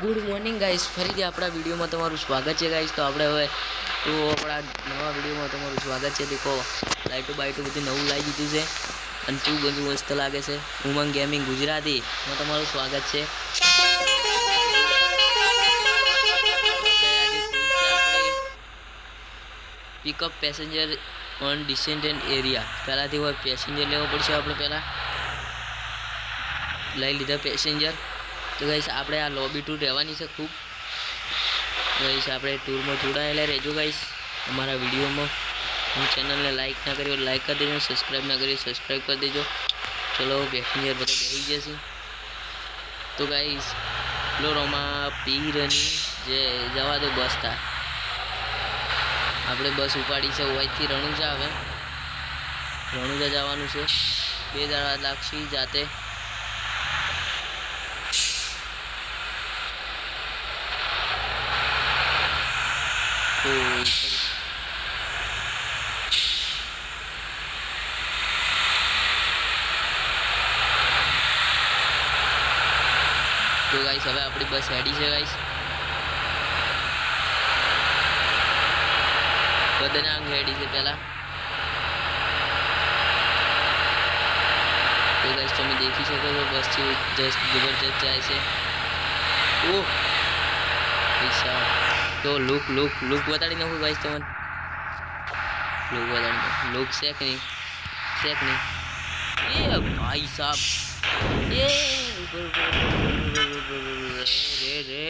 Good morning guys फरीથી આપણા વિડિયોમાં તમારું સ્વાગત છે ગાइस। તો આપણે હવે તો આપણા નવા વિડિયોમાં તમારું સ્વાગત છે। દેખો લાઈટો બાઈટો બધી નવું લાવી દીધું છે અને કેવું બધું મસ્ત લાગે છે। ઉમંગ ગેમિંગ ગુજરાતીમાં તમારું સ્વાગત છે। Pickup passenger on descendant area पहलाથી હોય પેસેન્જર લેવો પડશે। આપણે પહેલા લઈ લીધા પેસેન્જર। तो गाइस આપણે આ લોબી ટૂર રહેવાની છે ખૂબ गाइस આપણે ટૂરમાં જોડાયેલા રહેજો गाइस। हमारा वीडियोમાં हम चैनल ने लाइक ना करियो लाइक कर देજો, सब्सक्राइब ना करियो सब्सक्राइब कर देજો। चलो पैसेंजर બધા બેસી જશે। तो गाइस फ्लोरोमा પીરની જે જવા દો બસ તા આપણે બસ ઉપાડી છે ઓયથી રણુજા। આવે રણુજા જવાનું છે 2 દાડા લાગશે જાતે। तो गाइस હવે આપણી બસ હેડી છે गाइस। બદનાંગ હેડી છે પહેલા। तो गाइस તમે દેખી શકો છો બસ થી જસ્ટ જબરજસ્ત જાય છે। ઓહ પૈસા तो लुक लुक लुक बताड़ी नाखो गाइस तमन लुक बताड़ी लुक सेक नहीं ये भाई साहब ये रे रे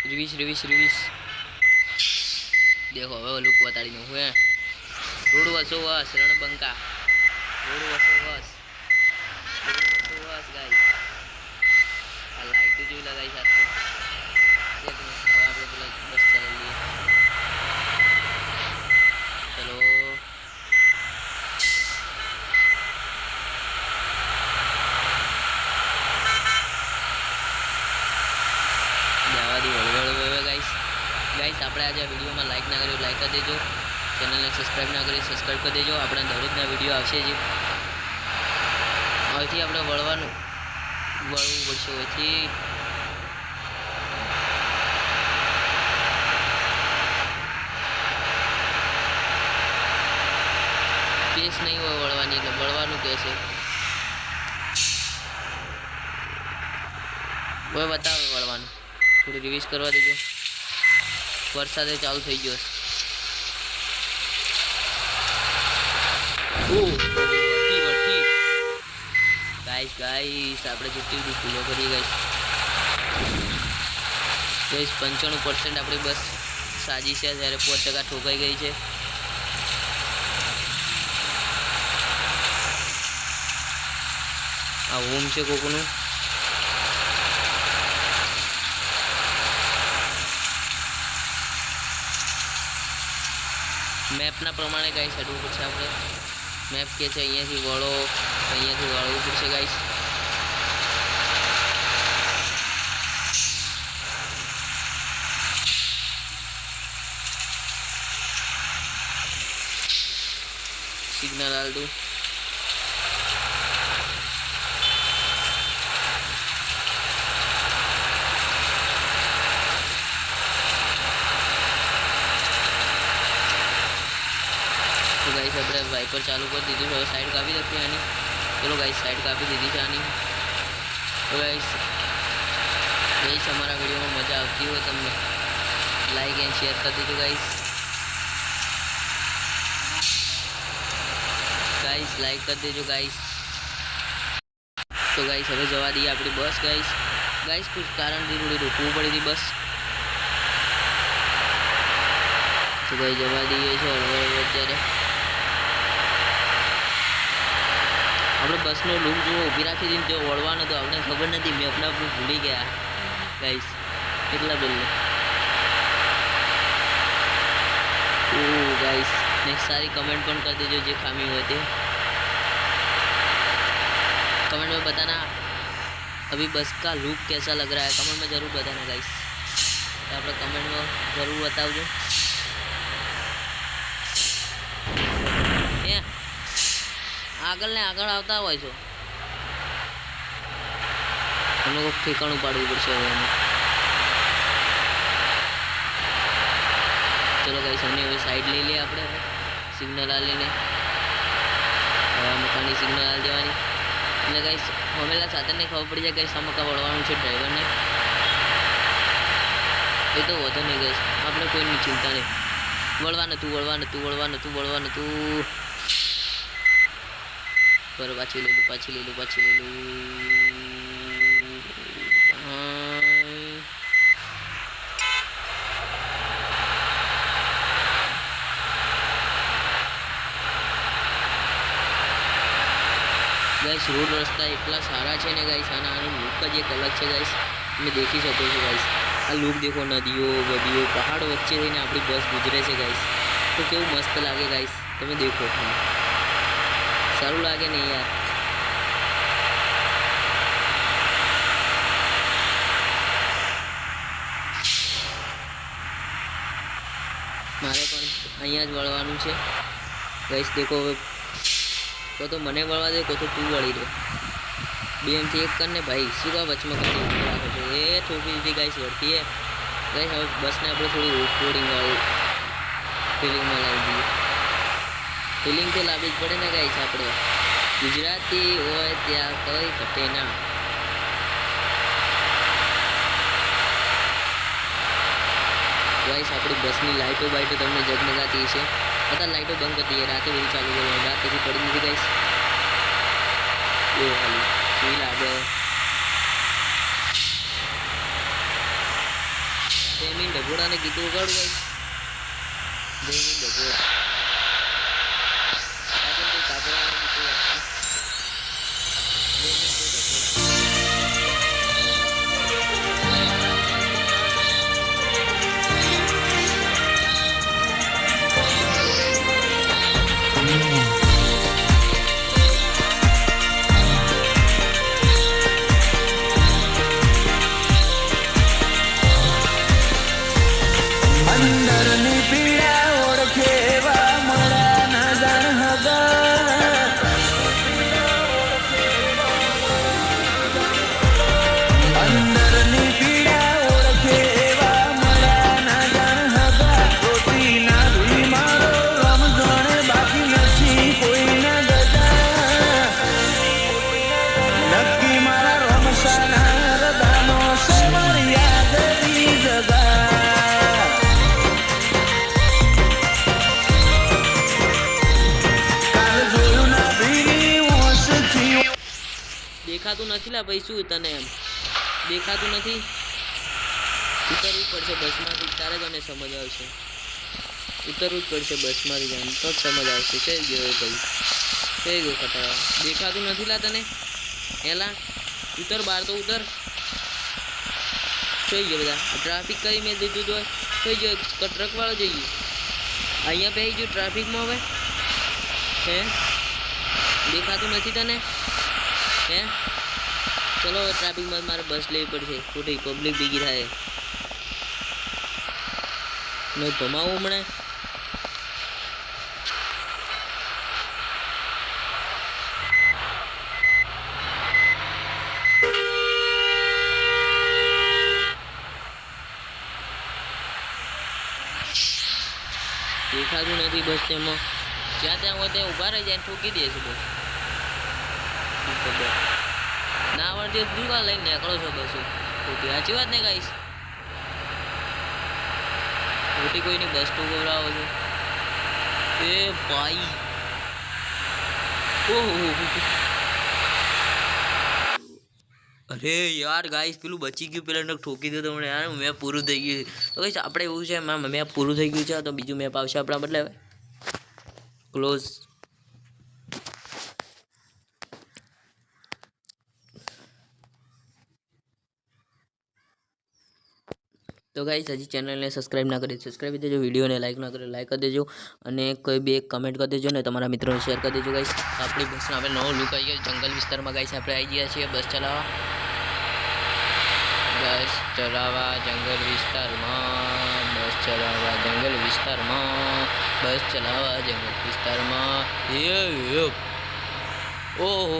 रिविश रिविश रिविश देखो હવે लुक बताड़ी नाखो है रोड वसो वस रणबंका रोड वसो वस गाइस आ लाइट जो लगाई साथ एक मिनट बस चल लिए। चलो जावा दी वळवळ गाइस गाइस આપણે આજે વિડિયોમાં લાઈક ના કર્યો લાઈક કરી દેજો, ચેનલને સબસ્ક્રાઇબ ના કરી સબસ્ક્રાઇબ કરી દેજો। આપણા દરરોજના વિડિયો આવશે જ। અહીંથી આપણે વળવું પડશે। અહીંથી पेस नहीं हुआ वड़वानी એટલે વળવાનું કહેશે। હવે બતાવો વળવાનું થોડી રિવીઝ કરવા દેજો। વરસાદે ચાલુ થઈ ગયો ઓ વટી ગાઈસ ગાઈસ આપણે જેટલી બધી ભૂલો કરી ગાઈસ 95% આપણી બસ સાજી છે જ્યારે 5% ઠોકાઈ ગઈ છે। आ होम से कोकनु मैप ना प्रमाणे गाइस हेडવું પડશે। આપણે મેપ કે છે અહીંયાથી વળો અહીંયાથી વળવું પડશે ગાइस। सिग्नल डाल दो तो गाइस अपने वाइपर चालू कर दीजिए। तो साइड काफ़ी रखी आनी। चलो गाइस साइड काफ़ी दीदी जानी। तो गाइस हमारा वीडियो में मज़ा आती हो तो लाइक एंड शेयर कर दीजिए गाइस। गाइस लाइक कर दीजिए गाइस। तो गाइस हमें जवा दी अपनी बस गाइस। गाइस कुछ कारण थी थोड़ी रुकવું पड़ी थी बस। तो गाइस जवा दी અત્યારે આપણે બસનો લૂક જો ઊભી રાખી દીધી જો વળવાનો તો આપણે ખબર નથી મેપના પર ભૂલી ગયા ગાઈસ કેટલા બદલે। ओ गाइस नेक्स्ट सारी कमेंट पण कर दीजिए जो खामी हुई थी। कमेंट में बताना अभी बस का लुक कैसा लग रहा है कमेंट में ज़रूर बताना गाइस। तो आप कमेंट में ज़रूर बताओ। આગળ ને આગળ આવતા હોય છો हम लोग ठिकाणु पाड़વું પડશે હવે। ચલો ગાઈસ અને હવે સાઈડ લઈ લઈએ આપણે સિગ્નલ આલીને હવા મકાની સિગ્નલ આલી દેવાની એટલે ગાઈસ હમેલા સાધનને ખબર પડી જાય ગાઈસ આ મકા વળવાનું છે ડ્રાઈવરને એ તો વધુ નહીં ગાઈસ આપણે કોઈની ચિંતા નહીં વળવાનું પર પાછી લઈ લો ગાઈસ રોડ રસ્તા એટલા સારા છે ને ગાઈસ આનો લુક જ એક અલગ છે ગાઈસ તમે દેખી શકો છો ગાઈસ આ લુક દેખો નદીઓ બદીઓ પહાડ વચ્ચે થઈને આપણી બસ ગુજરે છે ગાઈસ તો કેવું મસ્ત લાગે ગાઈસ તમે દેખો સારું લાગે ને યાર મારે પણ અહીંયા જ વળવાનું છે ગાઈસ દેખો હવે તો મને વળવા દે તો તું વળી દે બેમથી એક કરને ભાઈ શું કા વચમાં કરી રાખો છો એ થોડી દીધી ગાઈસ વળતી હે ગાઈસ હવે બસને આપણે થોડી ઓફરોડિંગ વાળી ફિલિંગમાં લાવી દઈએ ફિલિંગ તો લાવવી જ પડે ને ગાઈસ આપણે ગુજરાતી હોય ત્યાં કઈ ઘટે ના ગાઈસ આપણી બસની લાઈટો બાઈટો તમને જગમગાતી છે અત્યારે લાઈટો બંધ કરી દઈએ રાતે બધી ચાલુ કરવાની રાત પછી પડી નથી ગાઈસ એ ખાલી સી લાગે જમીન ડભોડાને ગીતો ઉગાડું ગાઈસ જમીન ડભોડા દેખાતું નથી લા ભાઈ શું તને એમ દેખાતું નથી ઉતરવું પડશે બસમાંથી તારે જ મને સમજ આવશે ઉતરવું જ પડશે બસમાંથી જાણ તો જ સમજ આવશે થઈ ગયો ભાઈ થઈ ગયો ખટારા દેખાતું નથી લા તને એલા ઉતર બહાર તો ઉતર થઈ ગયો બધા ટ્રાફિક કરી મેં દીધું તો થઈ ગયો ટ્રક વાળો જઈએ અહીંયા બેસી ગયો ટ્રાફિકમાં હવે હે દેખાતું નથી તને હે ચલો હવે ટ્રાફિકમાં મારે બસ લેવી પડશે ખોટી પબ્લિક ભેગી થાય નહીં ભમાવું હમણાં દેખાતું નથી બસ તેમાં જ્યાં ત્યાં હોય ત્યાં ઊભા રહી જાય ઠોકી દે છે બસ ના આવડતી દુકાન લઈને નીકળો છો બસ ખોટી સાચી વાત ને ગાઈસ ખોટી કોઈની બસ તો ગોરાવો છો એ ભાઈ ઓહો અરે યાર ગાઈસ પેલું બચી ગયું પેલા ઠોકી દીધું મને યાર મેં પૂરું થઈ ગયું તો ગાઈસ આપણે એવું છે મેં પૂરું થઈ ગયું છે તો બીજું મેપ આવશે આપણા બદલે હવે ક્લોઝ तो गाइस हजी चैनल ने सब्सक्राइब ना करें सब्सक्राइब कर देजो वीडियो ने लाइक ना करें लाइक कर देजो અને કોઈ બી એક કમેન્ટ કરી દેજો ને તમારા મિત્રોને શેર કરી દેજો ગાઈસ આપણી બસમાં આપણે નવો લુક આવી ગયો જંગલ વિસ્તારમાં ગાઈસ આપણે આવી ગયા છીએ બસ ચલાવવા જંગલ વિસ્તારમાં ઓહો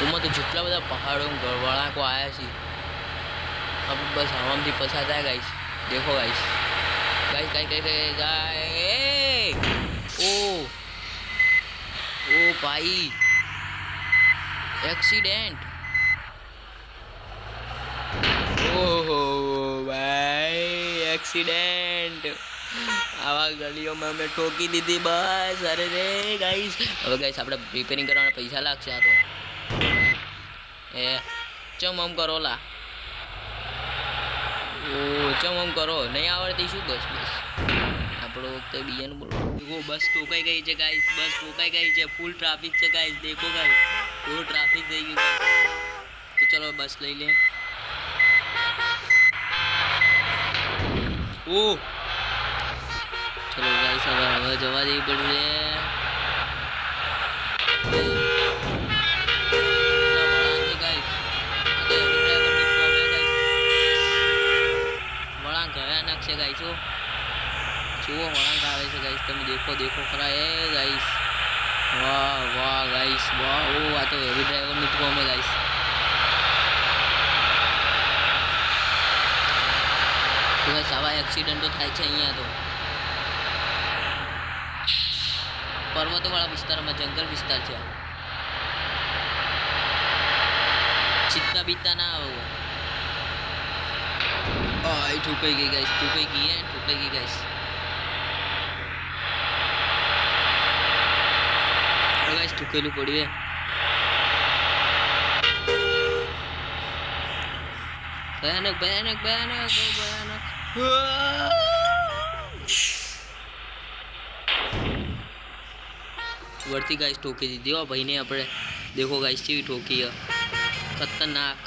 ઓમાં તો જેટલા બધા पहाड़ों वड़ा को आया सी अब बस हवा में पसा था गाइस। देखो guys guys guys guys guys ओ ओ भाई एक्सीडेंट ओहो भाई एक्सीडेंट आवा गलियों में हमें ठोकी दी थी बस। अरे रे गाइस હવે ગાइस આપણે રિપેરિંગ કરવાના પૈસા લાગશે આ તો એ ચમ આમ કરો લા ઓ ચમ આમ કરો નહીં આવડતી શું બસ બસ આપણો વખતે બીજાનું બોલો ઓ બસ ટોકાઈ ગઈ છે ગાइस બસ ટોકાઈ ગઈ છે ફૂલ ટ્રાફિક છે ગાइस देखो गाइस ફૂલ ટ્રાફિક થઈ ગયું તો ચલો બસ લઈ લે ओ चलो गाइस હવે જવા દેવી પડશે વળાંક ગયા નાખશે ગાઈસ જુઓ વળાંક આવે છે ગાઈસ તમે દેખો દેખો ખરા એ ગાઈસ વાહ વાહ ગાઈસ વાહ ઓ આ તો હેવી ડ્રાઈવર નું તો અમે ગાઈસ તો ગાઈસ આવા એક્સિડન્ટો થાય છે અહીંયા તો પર્વતવાળા વિસ્તારમાં જંગલ વિસ્તાર છે ચિત્તા બીતા ના આવો આ ઠુકાઈ ગઈ ગાઈસ ઠુકાઈ ગઈ ગાઈસ ગાઈસ ઠુકેલું પડ્યું ભયાનક ભયાનક ભયાનક ભયાનક वर्ती गाइस ठोकी दी थी भाई ने अपने देखो गाइस चीवी ठोकी है खतरनाक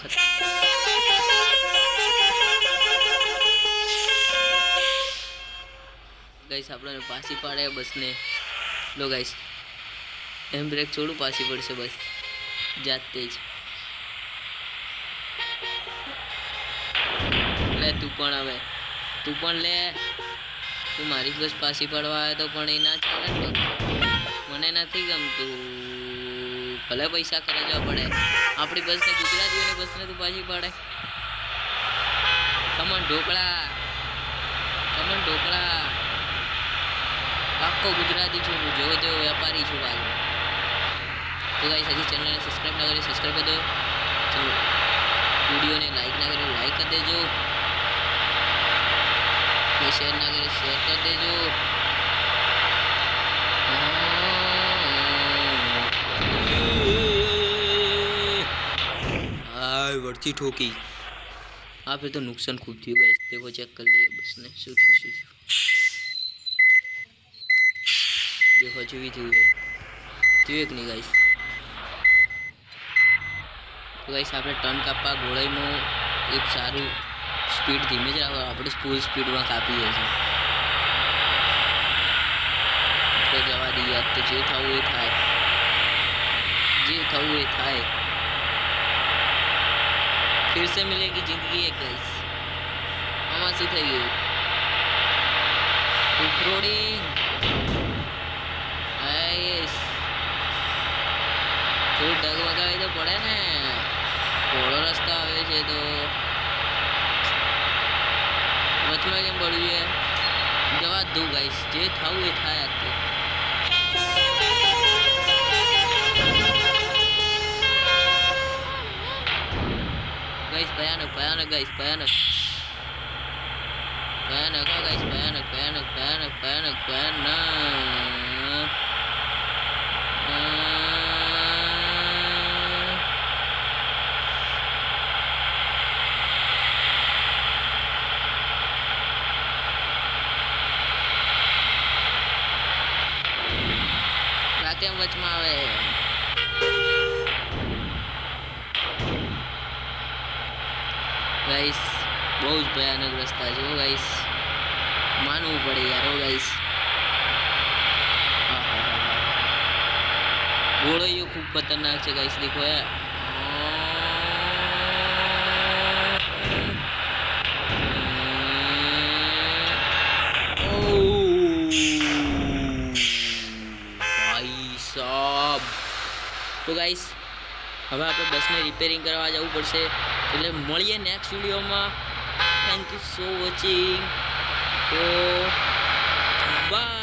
गाइस अपने पासी पाड़े बस ने लो गाइस एम ब्रेक छोड़ू पासी पड़ से बस जाते ज ले तू पण आवे तू पण ले तू मारी बस पासी पड़वा आए तो पण ना चले મને નથી ગમતું ભલે પૈસા ખર્ચવા પડે આપણી બસને ગુજરાતીઓની બસને તું પાછી પડે ખમણ ઢોકળા પાક્કો ગુજરાતી છું હું જેવો તેવો વેપારી છું ભાઈ તો ગાઈસ હજી ચેનલને સબસ્ક્રાઇબ ના કરી સબસ્ક્રાઇબ કરી દો તો વિડીયોને લાઈક ના કરી લાઈક કરી દેજો શેર ના કરી શેર કરી દેજો वर्ती ठोकी हाँ फिर तो नुकसान खूब थी गाइस देखो चेक कर लिए बस ने शू देखो चुवी थी एक नहीं गाइस तो गाइस आपने टर्न कापा घोड़ाई में एक सारू स्पीड धीमे ज राखो આપણે ફૂલ સ્પીડ માં કાપીએ છે તો જવા દઈએ તો જે થવું એ થાય फिर से मिलेगी जिंदगी एक गाइस आमा सी થઈ ગયું ઓફરોડિંગ આઈસ તો ડગ વગાવી તો પડે ને પોળો રસ્તો આવે છે તો વચમાં કેમ પડ્યું છે જવા દઉં ગાઈસ જે થવું એ થાય તો गाइस भयानक भयानक गाइस भयानक भयानक गाइस भयानक भयानक भयानक भयानक भयानक राकेम वचमा आवे गाइस बहुत भयानक रास्ता है गाइस मानવું પડે यार हो गाइस घोड़ो ये खूब खतरनाक है गाइस देखो यार भाई साहब तो गाइस હવે આપણે બસને રિપેરિંગ કરવા જવું પડશે. એટલે મળીએ નેક્સ્ટ વિડીયોમાં. Thank you so watching. તો બાય.